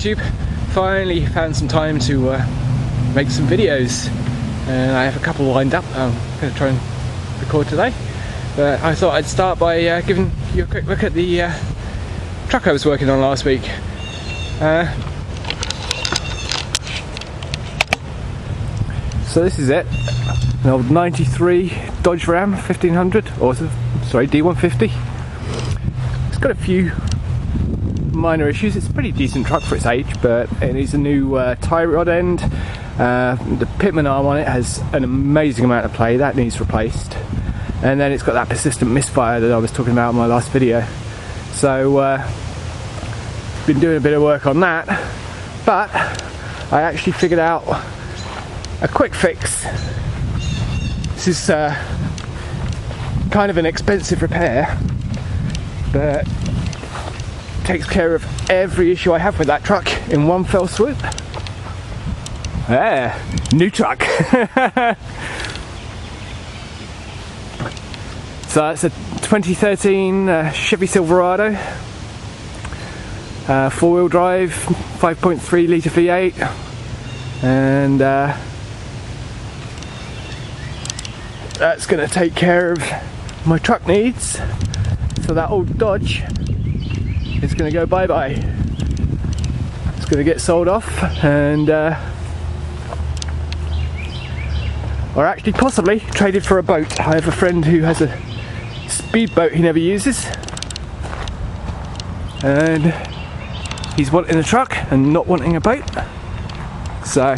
YouTube. Finally found some time to make some videos, and I have a couple lined up. I'm going to try and record today, but I thought I'd start by giving you a quick look at the truck I was working on last week. So this is it, an old 93 Dodge Ram 1500, or sorry, D150. It's got a few minor issues. It's a pretty decent truck for its age, but it needs a new tie rod end. The pitman arm on it has an amazing amount of play, that needs replaced. And then it's got that persistent misfire that I was talking about in my last video. So been doing a bit of work on that, but I actually figured out a quick fix. This is kind of an expensive repair, but takes care of every issue I have with that truck in one fell swoop. Yeah, new truck. So that's a 2013 Chevy Silverado, 4-wheel drive, 5.3 litre V8, and that's going to take care of my truck needs. So that old Dodge is going to go bye-bye. It's going to get sold off, and or actually possibly traded for a boat. I have a friend who has a speedboat he never uses, and he's wanting a truck and not wanting a boat. So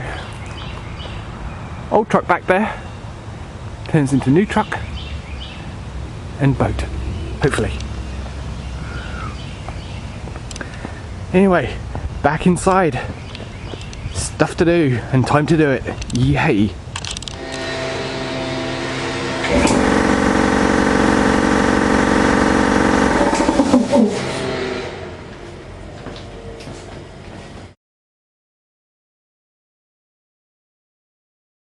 old truck back there turns into new truck and boat, hopefully. Anyway, back inside. Stuff to do and time to do it. Yay!